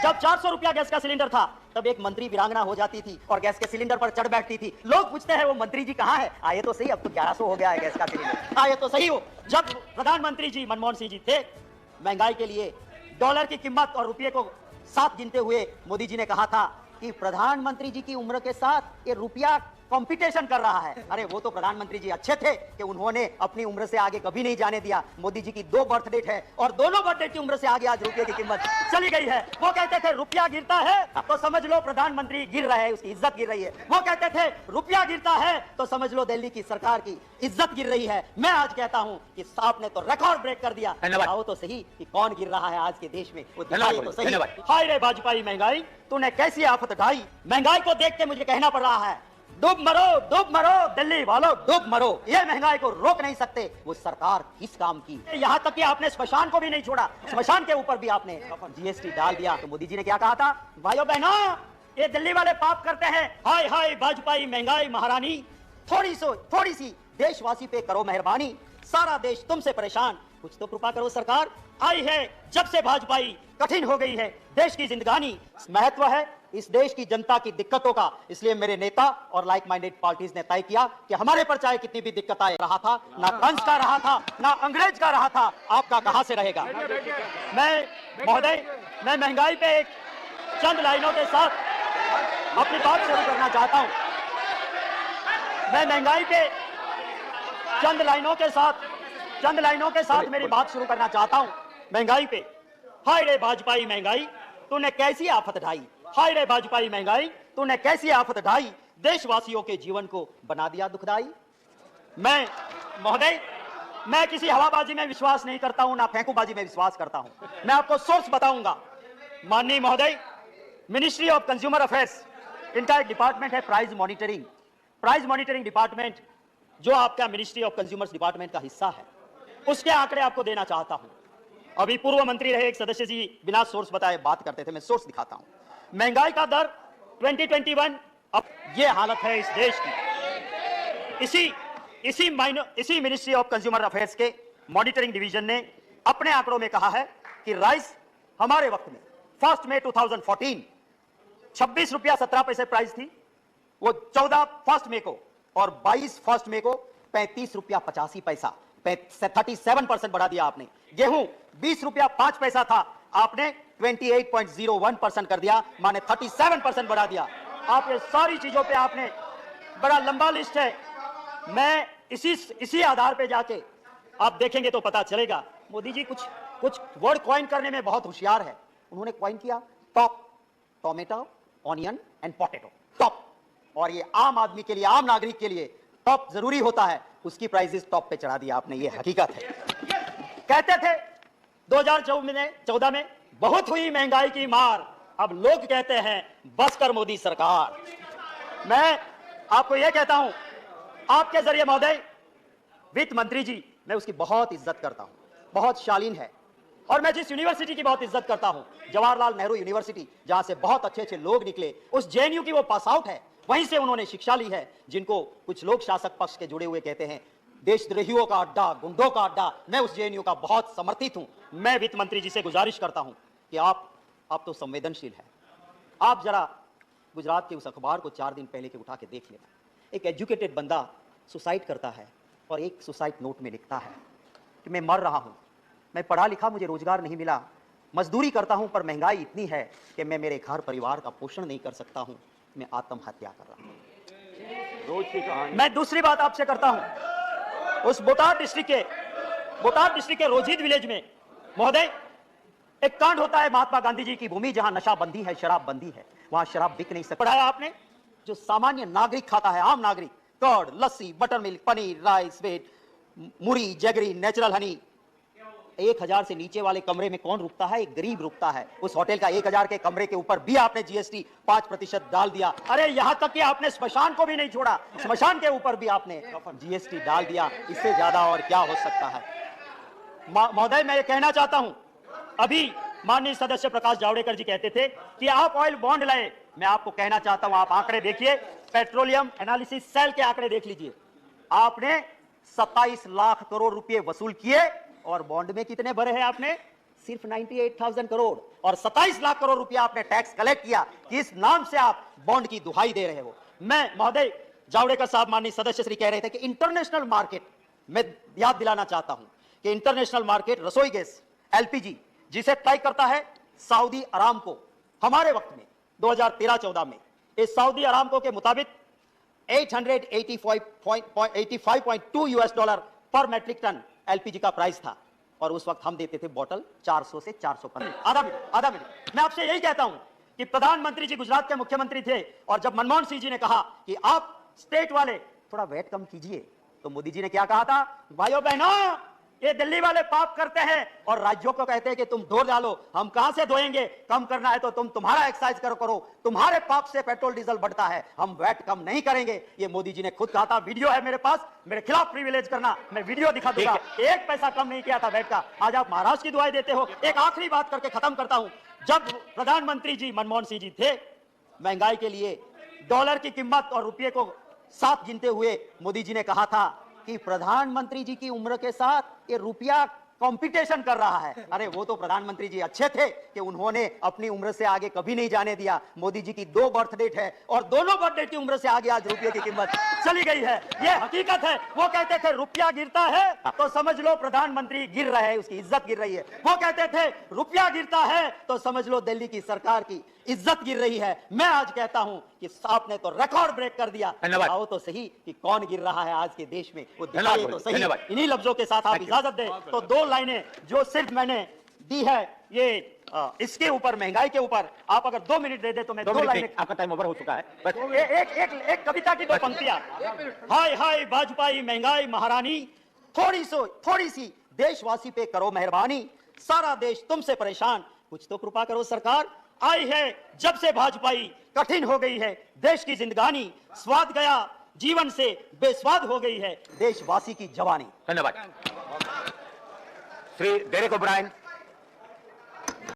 जब 400 रुपया गैस का सिलेंडर था तब एक मंत्री वीरांगना हो जाती थी और गैस के सिलेंडर पर चढ़ बैठती थी। लोग पूछते हैं वो मंत्री जी कहाँ है? आए तो सही, अब तो 1100 हो गया है गैस का सिलेंडर। आए तो सही हो। जब प्रधानमंत्री जी मनमोहन सिंह जी थे, महंगाई के लिए डॉलर की कीमत और रुपये को साथ गिनते हुए मोदी जी ने कहा था कि प्रधानमंत्री जी की उम्र के साथ ये रुपया कंपटीशन कर रहा है। अरे वो तो प्रधानमंत्री जी अच्छे थे कि उन्होंने अपनी उम्र से आगे कभी नहीं जाने दिया। मोदी जी की 2 बर्थ डेट है और दोनों बर्थ डेट की उम्र से आगे आज रुपये की कीमत चली गई है। वो कहते थे रुपया गिरता है तो समझ लो प्रधानमंत्री गिर रहा है, उसकी इज्जत गिर रही है। वो कहते थे रुपया गिरता है तो समझ लो दिल्ली की सरकार की इज्जत गिर रही है। मैं आज कहता हूं कि आपने तो रिकॉर्ड ब्रेक कर दिया। बताओ तो सही कि कौन गिर रहा है आज के देश में, वो दिखाइए तो सही। हाय रे भाजपाई महंगाई, तूने कैसी आफत ढाई। महंगाई को देख के मुझे कहना पड़ रहा है डूब मरो दिल्ली वालों, डूब मरो। ये महंगाई को रोक नहीं सकते, वो सरकार किस काम की। यहाँ तक कि आपने स्मशान को भी नहीं छोड़ा, स्मशान के ऊपर भी आपने जीएसटी डाल दिया। तो मोदी जी ने क्या कहा था? भाइयों बहनों, ये दिल्ली वाले पाप करते हैं। हाय हाय भाजपाई महंगाई महारानी, थोड़ी सी देशवासी पे करो मेहरबानी। सारा देश तुमसे परेशान, कुछ तो कृपा करो सरकार। आई है जब से भाजपाई, कठिन हो गई है देश की जिंदगानी। महत्व है इस देश की जनता की दिक्कतों का, इसलिए मेरे नेता और लाइक माइंडेड पार्टीज ने तय किया कि हमारे पर चाहे कितनी भी दिक्कत आए, रहा था ना कंस का रहा था ना अंग्रेज का रहा था, आपका कहां से रहेगा। मैं महोदय, मैं महंगाई पे एक चंद लाइनों के साथ अपनी बात शुरू करना चाहता हूं। मैं महंगाई पे चंद लाइनों के साथ मेरी बात शुरू करना चाहता हूं। महंगाई पे, हाय रे भाजपाई महंगाई, तूने कैसी आफत ढाई। हाय रे भाजपाई महंगाई, तूने कैसी आफत ढाई, देशवासियों के जीवन को बना दिया दुखदाई। मैं महोदय, मैं किसी हवाबाजी में विश्वास नहीं करता हूं, ना फेंकूबाजी में विश्वास करता हूं। मैं आपको सोर्स बताऊंगा। माननीय महोदय, मिनिस्ट्री ऑफ कंज्यूमर अफेयर्स, इनका एक डिपार्टमेंट है प्राइस मॉनिटरिंग डिपार्टमेंट, जो आपका मिनिस्ट्री ऑफ कंज्यूमर्स डिपार्टमेंट का हिस्सा है। उसके आंकड़े आपको देना चाहता हूं। अभी पूर्व मंत्री रहे एक सदस्य जी बिना सोर्स बताए बात करते थे, मैं सोर्स दिखाता हूं। महंगाई का दर 2021, अब ये हालत है इस देश की। इसी मिनिस्ट्री ऑफ कंज्यूमर अफेयर्स के मॉनिटरिंग डिवीजन ने अपने आंकड़ों में कहा है कि राइस हमारे वक्त में 1 मई 2014 26 रुपया 17 पैसे प्राइस थी, वो 14 1 मई को और 22 1 मई को 35 रुपया 85 पैसा, 37% बढ़ा दिया आपने। गेहूं 20 रुपया 5 पैसा था, आपने 28.01% कर दिया, माने 37% बढ़ा दिया। आप ये सारी चीजों पे आपने, बड़ा लंबा लिस्ट है। मैं इसी आधार पे जाके आप देखेंगे तो पता चलेगा। मोदी जी कुछ वर्ड कॉइन करने में बहुत होशियार है। उन्होंने कॉइन किया top, tomato, onion and potato, top. और ये आम आदमी के लिए, आम नागरिक के लिए टॉप जरूरी होता है, उसकी प्राइसेस टॉप पे चढ़ा दिया आपने, ये हकीकत है। कहते थे 2014 में बहुत हुई महंगाई की मार, अब लोग कहते हैं बस कर मोदी सरकार। मैं आपको यह कहता हूं, आपके जरिए महोदय, वित्त मंत्री जी, मैं उसकी बहुत इज्जत करता हूं, बहुत शालीन है। और मैं जिस यूनिवर्सिटी की बहुत इज्जत करता हूं, जवाहरलाल नेहरू यूनिवर्सिटी, जहां से बहुत अच्छे लोग निकले, उस जेएनयू की वो पास आउट है, वहीं से उन्होंने शिक्षा ली है, जिनको कुछ लोग शासक पक्ष के जुड़े हुए कहते हैं देशद्रोहियों का अड्डा, गुंडों का अड्डा। मैं उस जेएनयू का बहुत समर्थित हूं। मैं वित्त मंत्री जी से गुजारिश करता हूं कि आप तो संवेदनशील हैं, आप जरा गुजरात के उस अखबार को 4 दिन पहले के उठा के देख लेना। एक एजुकेटेड बंदा सुसाइड करता है और एक सुसाइड नोट में लिखता है कि मैं मर रहा हूं, मैं पढ़ा लिखा, मुझे रोजगार नहीं मिला, मजदूरी करता हूं, पर महंगाई इतनी है कि मैं मेरे घर परिवार का पोषण नहीं कर सकता हूं, मैं आत्महत्या कर रहा हूं। रोज की कहानी। मैं दूसरी बात आपसे करता हूं, उस बोटाड डिस्ट्रिक्ट के रोजिद विलेज में महोदय एक कांड होता है, महात्मा गांधी जी की भूमि, जहां नशा बंदी है, शराब बंदी है, वहां शराब बिक नहीं सकती। पढ़ाया आपने, जो सामान्य नागरिक खाता है, आम नागरिक, curd, lassi, butter milk, paneer, rice, wheat, मुरी, जगरी, नेचुरल हनी, 1000 से नीचे वाले कमरे में कौन रुकता है? एक गरीब रुकता है। उस होटल का 1000 के कमरे के ऊपर भी आपने जीएसटी 5% डाल दिया। अरे यहां तक कि आपने स्मशान को भी नहीं छोड़ा, स्मशान के ऊपर भी आपने जीएसटी डाल दिया। इससे ज्यादा और क्या हो सकता है? महोदय, मैं ये कहना चाहता हूं, अभी माननीय सदस्य प्रकाश जावड़ेकर जी कहते थे कि आप ऑयल बॉन्ड लाए। मैं आपको कहना चाहता हूं, आप आंकड़े देखिए, पेट्रोलियम एनालिसिस सेल के आंकड़े देख लीजिए। आपने 27 लाख करोड़ रुपए वसूल किए और बॉन्ड में कितने भरे हैं आपने? सिर्फ 98,000 करोड़ और 27 लाख करोड़ रुपया आपने टैक्स कलेक्ट किया। किस नाम से आप बॉन्ड की दुहाई दे रहे हो? मैं महोदय जावड़ेकर साहब माननीय सदस्य श्री कह रहे थे कि इंटरनेशनल मार्केट में याद दिलाना चाहता हूं कि इंटरनेशनल मार्केट रसोई गैस एलपीजी जिसे तय करता है सऊदी अरामको, हमारे वक्त में 2013-14 में इस सऊदी अरामको के मुताबिक 885.2 यूएस डॉलर पर मैट्रिक टन एलपीजी का प्राइस था और उस वक्त हम देते थे बॉटल 400 से 415। आधा मिनट मैं आपसे यही कहता हूं कि प्रधानमंत्री जी गुजरात के मुख्यमंत्री थे और जब मनमोहन सिंह जी ने कहा कि आप स्टेट वाले थोड़ा वेट कम कीजिए, तो मोदी जी ने क्या कहा था? भाइयों बहनों, ये दिल्ली वाले पाप करते हैं और राज्यों को कहते हैं कि तुम ढो डालो, हम कहां से धोएंगे? कम करना है तो तुम्हारा एक्सरसाइज करो, तुम्हारे पाप से पेट्रोल डीजल बढ़ता है, हम वैट कम नहीं करेंगे। ये मोदी जी ने खुद कहा था, वीडियो है मेरे पास, मेरे खिलाफ प्रिविलेज करना, मैं वीडियो दिखा दूंगा। एक पैसा कम नहीं किया था वैट का। आज आप महाराष्ट्र की दुआएं देते हो। एक आखिरी बात करके खत्म करता हूं। जब प्रधानमंत्री जी मनमोहन सिंह जी थे, महंगाई के लिए डॉलर की कीमत और रुपये को साथ गिनते हुए मोदी जी ने कहा था कि प्रधानमंत्री जी की उम्र के साथ ये रुपया कंपटीशन कर रहा है। अरे वो तो प्रधानमंत्री जी अच्छे थे कि उन्होंने अपनी उम्र से आगे कभी नहीं जाने दिया। मोदी जी की 2 बर्थ डेट है और दोनों बर्थ डेट की उम्र से आगे आज रुपये की कीमत चली गई है। ये हकीकत है। वो कहते थे रुपया गिरता है तो समझ लो प्रधानमंत्री गिर रहे हैं, उसकी इज्जत गिर रही है। वो कहते थे रुपया गिरता है तो समझ लो दिल्ली की सरकार की इज्जत गिर रही है। मैं आज कहता हूं कि आपने तो रिकॉर्ड ब्रेक कर दिया। आओ तो सही कि कौन गिर रहा है आज के देश में, वो दिखाइए तो सही। इन्हीं लफ्जों के साथ आप इजाजत दें तो 2 लाइनें जो सिर्फ मैंने दी है ये इसके ऊपर, महंगाई के ऊपर, आप अगर 2 मिनट दे दे तो मैं 2 लाइनें। आपका टाइम ओवर हो चुका है। बस एक कविता की 2 पंक्तियां। हाय हाय भाजपाई महंगाई महारानी, थोड़ी सी देशवासी पे करो मेहरबानी, सारा देश तुमसे परेशान, कुछ तो कृपा करो सरकार। आई है जब से भाजपाई, कठिन हो गई है देश की जिंदगानी, स्वाद गया जीवन से बेस्वाद हो गई है देशवासी की जवानी। धन्यवाद। Shri Derek O'Brien.